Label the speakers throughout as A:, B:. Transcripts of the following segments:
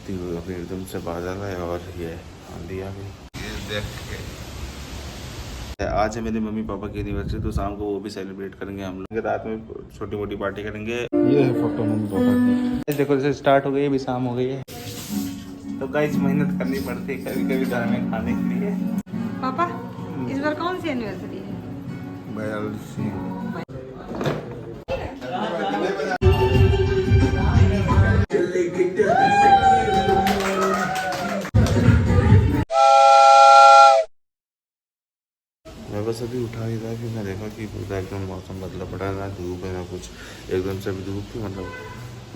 A: डूबती हुई अभी एकदम से बादल है और ये आंधी आ गई। ये देख के आज है मेरे मम्मी पापा की एनिवर्सरी, तो शाम को वो भी सेलिब्रेट करेंगे हम लोग। रात में छोटी मोटी पार्टी करेंगे। ये है फोटो मम्मी पापा की। देखो जैसे स्टार्ट हो गई, अभी शाम हो गई है, तो गाइस मेहनत करनी पड़ती है कभी कभी घर में खाने के लिए।
B: पापा इस बार कौन सी एनिवर्सरी है?
A: 42। मैं बस अभी उठा ही था कि मैं देखा कि पूरा एकदम मौसम बदला पड़ा, ना धूप है ना कुछ, एकदम से अभी धूप थी, मतलब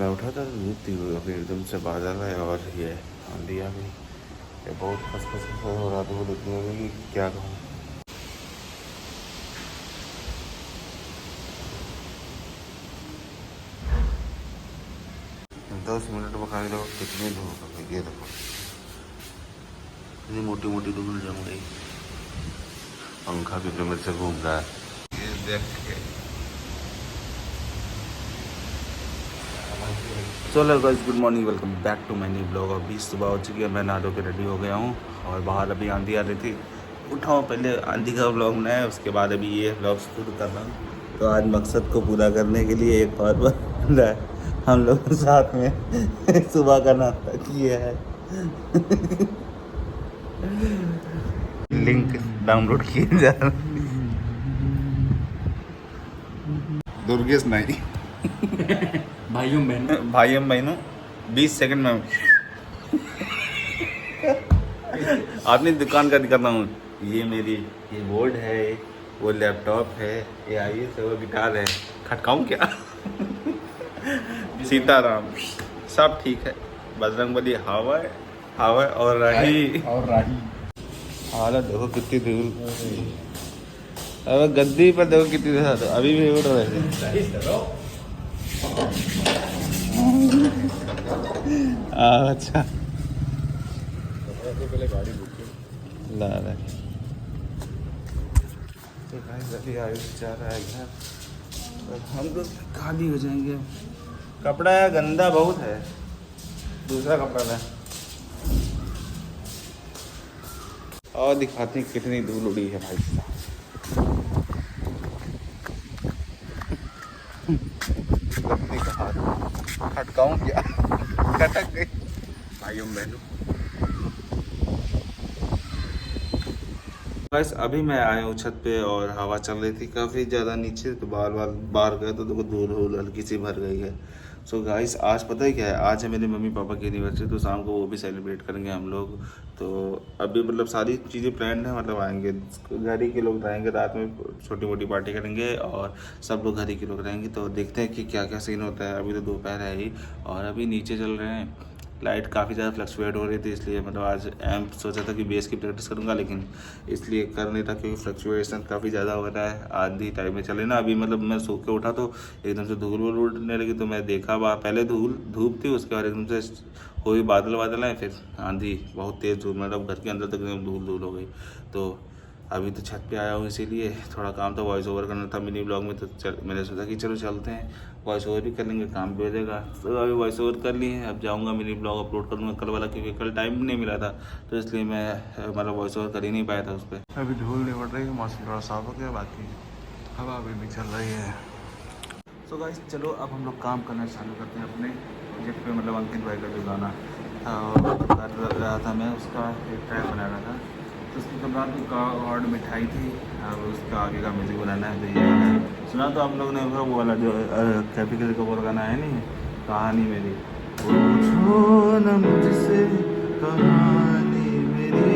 A: मैं उठा था धूप थी, अभी एकदम से बादल है और ये आंधी आ गई। ये बहुत खसखस हो रहा था, वो देखने में कि क्या कहूँ। दस मिनट में खाने दो कितनी धूप है, ये देखो इतनी मोटी मोटी धूल जम गई। पंखा भी मेरे से घूम रहा है, ये देख के। चलो guys, good morning, welcome back to my new blog. अभी सुबह हो चुकी है, मैं नहा धो के रेडी हो गया हूँ और बाहर अभी आंधी आ रही थी। उठाओ पहले आंधी का ब्लॉग बनाया, उसके बाद अभी ये ब्लॉग शुरू कर रहा हूँ। तो आज मकसद को पूरा करने के लिए एक और बार है, हम लोग साथ में सुबह का नाश्ता किया है। लिंक डाउनलोड किए जा रहा। दुर्गेश नहीं
C: भाइयों
A: बहनों 20 सेकंड में अपनी दुकान का दिखाता हूँ। ये मेरी कीबोर्ड है, वो लैपटॉप है, ये आईएस है, वो गिटार है। खटकाऊँ क्या? सीताराम सब ठीक है। बजरंगबली हवा और राही हालत देखो कितनी धूल। अब गद्दी पर देखो कितनी देर अभी भी उड़ रहे थे। अच्छा पहले गाड़ी बुक ला रहा है। तो भाई आयुष जा रहा है घर, हम लोग खाली हो जाएंगे। कपड़ा गंदा बहुत है, दूसरा कपड़ा है। और दिखाते हैं कितनी धूल उड़ी है भाई साहब। खटकाऊं क्या? खटक गई भाइयों बहनों। बस अभी मैं आया हूँ छत पे और हवा चल रही थी काफ़ी ज़्यादा नीचे, तो बाहर गए तो देखो धूल हल्की सी भर गई है। सो गाइस आज पता है क्या है, आज है मेरे मम्मी पापा की एनिवर्सरी, तो शाम को वो भी सेलिब्रेट करेंगे हम लोग। तो अभी मतलब सारी चीज़ें प्लान है, मतलब आएंगे घर ही के लोग रहेंगे, रात में छोटी मोटी पार्टी करेंगे और सब लोग घर ही के लोग रहेंगे। तो देखते हैं कि क्या क्या सीन होता है। अभी तो दोपहर है ही और अभी नीचे चल रहे हैं। लाइट काफ़ी ज़्यादा फ्लक्चुएट हो रही थी, इसलिए मतलब आज एम्प सोचा था कि बेस की प्रैक्टिस करूँगा, लेकिन इसलिए कर नहीं था क्योंकि फ्लक्चुएशन काफ़ी ज़्यादा हो रहा है। आधी टाइम में चले ना, अभी मतलब मैं सो के उठा तो एकदम से धूल वूल उड़ने लगी, तो मैं देखा वहाँ पहले धूप थी, उसके बाद एकदम से कोई बादल आए, फिर आंधी बहुत तेज़ धूल, मतलब घर के अंदर तक एकदम धूल हो गई। तो अभी तो छत पे आया हूँ, इसीलिए थोड़ा काम था, वॉइस ओवर करना था मिनी ब्लॉग में। तो मैंने सोचा कि चलो चलते हैं, वॉइस ओवर भी कर लेंगे, काम भी हो जाएगा। तो अभी वॉइस ओवर कर लिए हैं, अब जाऊँगा मिनी ब्लॉग अपलोड करूँगा कल वाला, क्योंकि कल टाइम नहीं मिला था, तो इसलिए मैं मतलब वॉइस ओवर कर ही नहीं पाया था उस पर। अभी धूल नहीं पड़ रही है, मौसम थोड़ा साफ हो गया, बाकी हवा अभी भी चल रही है। सो गाइस चलो अब हम लोग काम करना चालू करते हैं अपने प्रोजेक्ट पे। मतलब अंकित भाई का जो गाना था कर रहा था मैं, उसका एक ट्रैक बना रहा था, तो उसके बाद और मिठाई थी, अब उसका आगे का म्यूजिक बनाना है। तो ये गाना सुना तो आप लोगों ने वो वाला जो कैपिकल का वो गाना है नहीं, कहानी मेरी, पूछो न मुझसे कहानी मेरी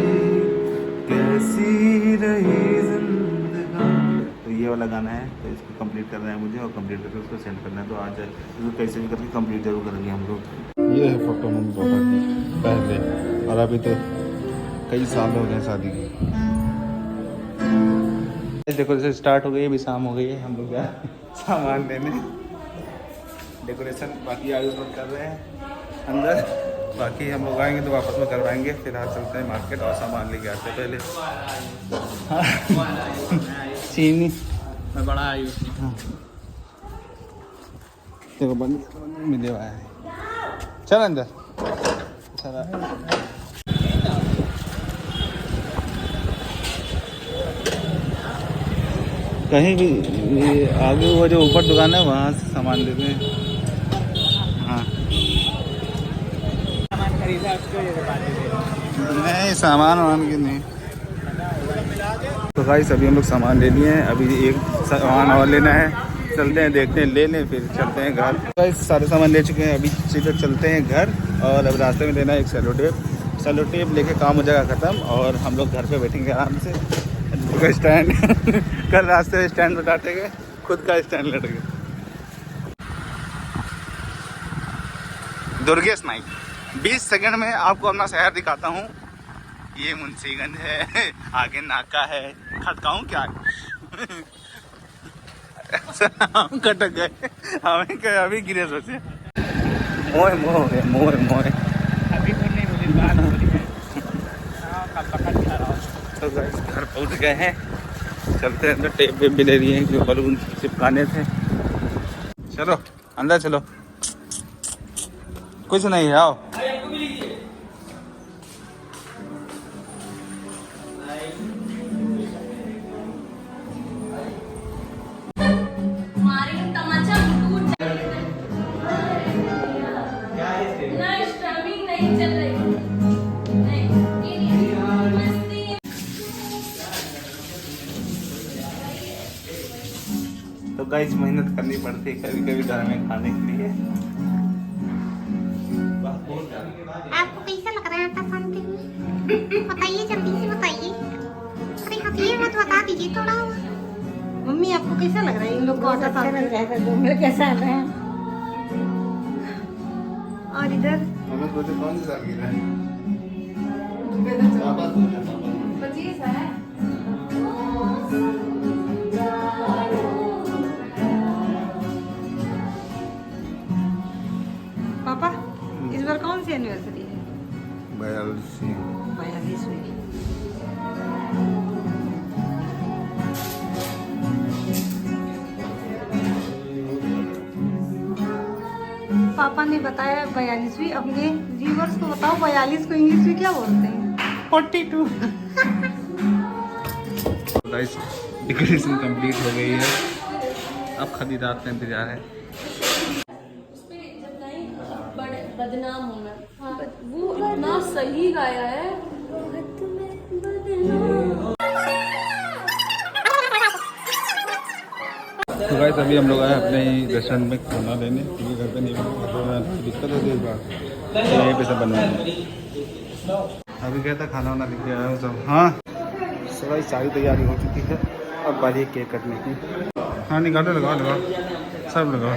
A: कैसी रही जिंदगानी। तो ये वाला गाना है, तो इसको कंप्लीट करना है मुझे और कंप्लीट करके उसको सेंड करना है। तो आज इसको कैसे भी करके कंप्लीट जरूर करेंगे हम लोग। ये है फोटो मम्मी पापा की पहले, और अभी तो कई साल हो गए शादी की। डेकोरेशन स्टार्ट हो गई, अभी शाम हो गई है, हम लोग गया सामान लेने। डेकोरेशन बाकी आयुष लोग कर रहे हैं अंदर, बाकी हम लोग आएंगे तो वापस में करवाएंगे। फिलहाल चलते हैं मार्केट और सामान लेके आते हैं पहले। चीनी
C: मैं बड़ा आयुष
A: देखो बंद मिले हुआ है, चल अंदर सारा। कहीं भी ये आगे वो जो ऊपर दुकान है वहाँ से सामान लेते हैं। हाँ
C: सामान खरीदा उसको ये बता दीजिए।
A: नहीं, सामान वामान की नहीं। तो गाइस अभी हम लोग सामान ले लिए हैं, अभी एक सामान और लेना है, चलते हैं देखते हैं, ले लें फिर चलते हैं घर। गाइस सारे सामान ले चुके हैं, अभी सीधे चलते हैं घर। और अब रास्ते में लेना है एक सेलो टेप लेके काम हो जाएगा ख़त्म और हम लोग घर पे बैठेंगे आराम से। स्टैंड कल रास्ते में स्टैंड बताते गए, खुद का स्टैंड लट गए। दुर्गेश नाइक 20 सेकंड में आपको अपना शहर दिखाता हूँ। ये मुंशीगंज है, आगे नाका है, खटकाऊँ क्या हम कटक गए, हमें क्या अभी गिरे सोचे। मोए मोए मोए मोए
C: अभी तो नहीं बोली बात बोली है। हाँ, कब पकड़ के आ रहा हूँ।
A: तो गाइस घर पहुँच गए हैं, चलते हैं अंदर। टेप वेप भी ले लिए हैं जो बलून चिपकाने थे। चलो अंदर चलो, कुछ नहीं है, आओ। तो गाइस मेहनत करनी पड़ती है कभी कभी घर में खाने के लिए।
D: आपको कैसा लग रहा है आटा सानते हुए? बताइए जल्दी से बताइए। अरे हथिये मत बता दीजिए थोड़ा।
B: मम्मी आपको कैसा लग रहा है इन लोग को आटा सानते हुए?
D: कैसा है?
B: और इधर
A: हमें सोचे कौन सी सालगिरह है?
B: 25 है। पापा इस बार कौन सी एनिवर्सरी है? 42वीं। पापा ने बताया 42वीं। अपने व्यूअर्स को बताओ 42 को इंग्लिश में क्या बोलते हैं? 42।
A: गाइस डेकोरेशन कंप्लीट हो गई है, अब खरीदार का इंतजार है।
E: बदनाम होना, वो इतना सही गाया है।
A: तो गाइस अभी हम लोग आए अपने ही रेस्टोरेंट में खाना लेने, क्योंकि घर पे नहीं बना, दिक्कत होती है इस बार, तो यहीं पे सब बनवाएंगे। अभी क्या था खाना वाना लेके आया हूँ सब। हाँ सभी सारी तैयारी हो चुकी है, अब बारी केक कटने की। हाँ निकालो, लगाओ लगाओ सब लगाओ।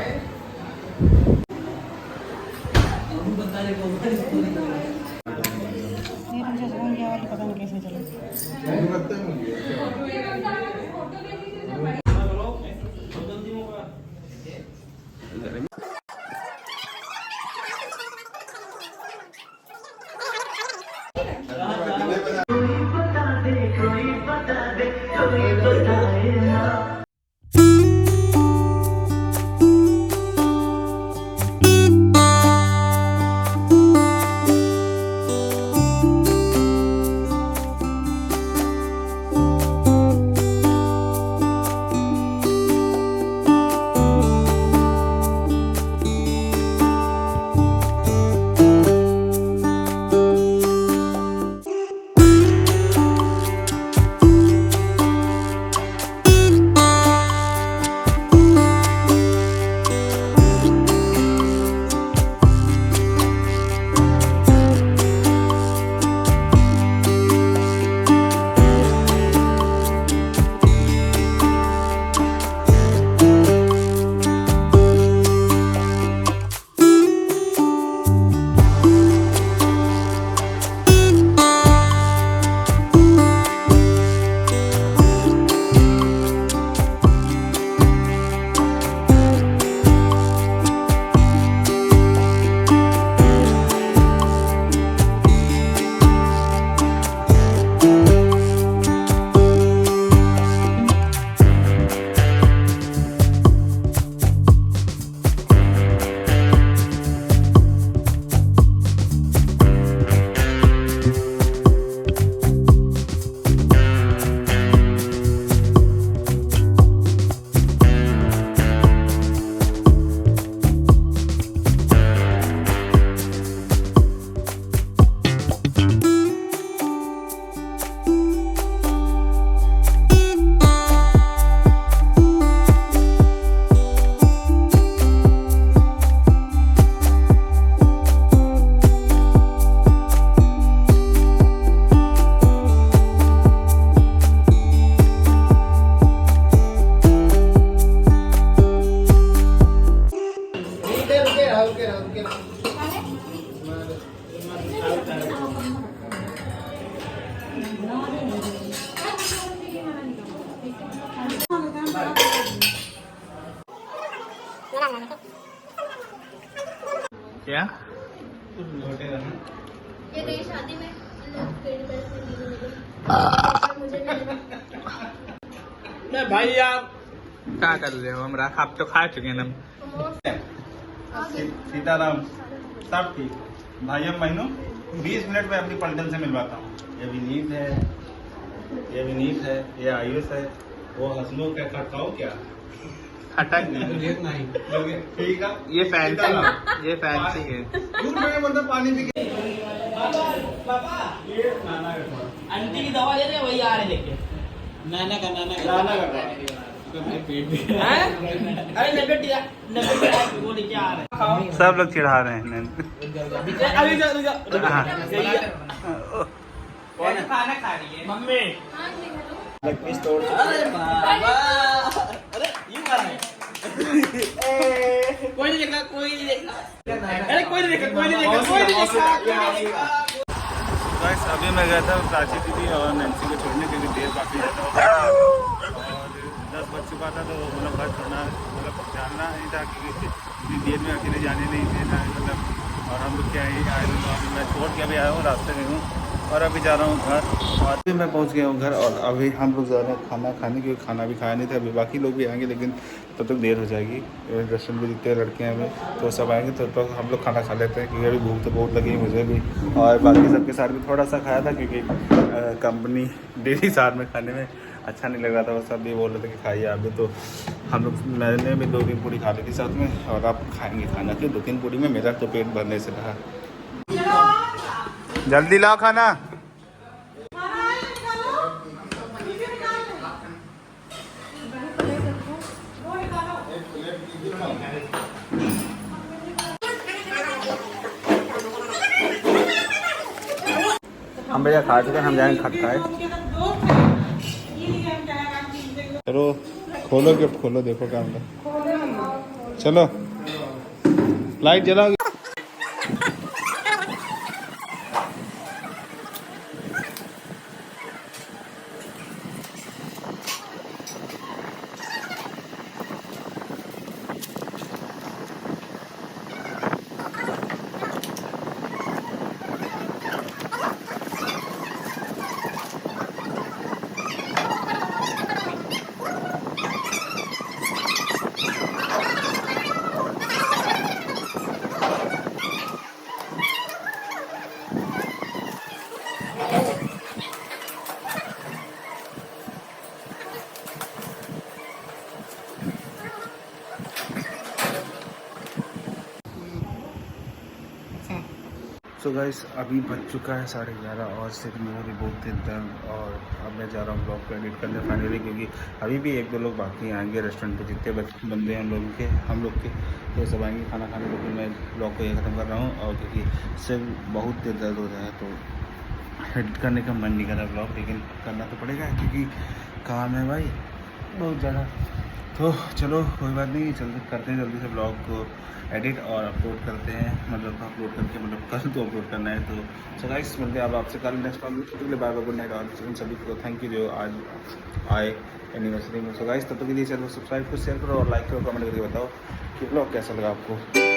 C: क्या
E: ये गई शादी में मुझे
C: भाई आप क्या कर रहे हो? हम आप तो खा चुके हैं ना।
A: सीताराम सब ठीक। भाई हम महीनों 20 मिनट में अपनी पलटन से मिलवाता हूँ। ये विनीत है, ये विनीत है, ये आयुष है, वो हसमुख है। खटकाओ क्या
C: हटक नहीं
A: ठीक है।
C: ये फैंसी है।
A: दूर में मतलब पानी पी के
F: आंटी की दवा ले रहे वही आ रहे लेके नाना का अरे नब्बे वो लेके आ रहे
C: सब लोग चिढ़ा रहे हैं।
F: अभी कौन खाना खा रही है मम्मी अरे बाबा अरे यूं कर रहे कोई नहीं देखा अरे कोई नहीं देखा
A: गाइस अभी मैं गया था प्राची दीदी और नैन्सी को छोड़ने के लिए। देर काफ़ी ज़्यादा हो गया और 10 बज चुका था, तो मतलब घर छोड़ना मतलब जानना नहीं था क्योंकि इतनी देर में अकेले जाने नहीं देना मतलब। और हम लोग क्या ही आए थे, तो अभी मैं छोड़ के अभी आया हूँ, रास्ते में हूँ और अभी जा रहा हूँ घर। और अभी मैं पहुँच गया हूँ घर और अभी हम लोग जा रहे हैं खाना खाने, क्योंकि खाना भी खाया नहीं था। अभी बाकी लोग भी आएंगे लेकिन तब तक देर हो जाएगी। रेस्टोरेंट में जितने लड़के हैं हमें तो सब आएंगे, तो हम लोग खाना खा लेते हैं क्योंकि अभी भूख तो बहुत लगी है मुझे भी। और बाकी सबके साथ भी थोड़ा सा खाया था क्योंकि कंपनी डेली साथ में खाने में अच्छा नहीं लग रहा था। वो सब भी बोल रहे थे कि खाइए आप भी, तो हम लोग मैंने भी 2-3 पूड़ी खा ली थी साथ में। और आप खाएंगे खाना कि 2-3 पूड़ी में मेरा तो पेट भरने से रहा। जल्दी लाओ खाना। हम भैया खा चुके हैं, हम जाएंगे खटकाए। चलो खोलो गिफ्ट खोलो, देखो क्या अंदर। चलो लाइट जलाओ। सो गाइस अभी बज चुका है 11:30 और सिर्फ मेरी बहुत दिन दर्द। और अब मैं जा रहा हूँ ब्लॉग को एडिट करने फाइनली, क्योंकि अभी भी 1-2 लोग बाकी आएंगे रेस्टोरेंट पे। जितने बंदे हैं हम लोग के वो सब आएंगे खाना खाने, लेकिन मैं ब्लॉग को ये ख़त्म कर रहा हूँ। और क्योंकि सिर्फ बहुत देर दर्द हो रहा है तो एडिट करने का मन नहीं कर रहा ब्लॉग, लेकिन करना तो पड़ेगा क्योंकि काम है भाई बहुत ज़्यादा। तो चलो कोई बात नहीं, जल्दी करते हैं जल्दी से ब्लॉग को एडिट और अपलोड करते हैं। मतलब अपलोड करके मतलब कल तो अपलोड करना है। तो सो गाइस मिलते हैं अब आपसे कल नेक्स्ट कल। Bye bye, good night. और उन सभी को थैंक यू जो आज आए एनिवर्सरी में। सो गाइस तब तक के लिए चैनल को सब्सक्राइब करो, शेयर करो और लाइक करो, कमेंट करके बताओ कि ब्लॉग कैसा लगा आपको।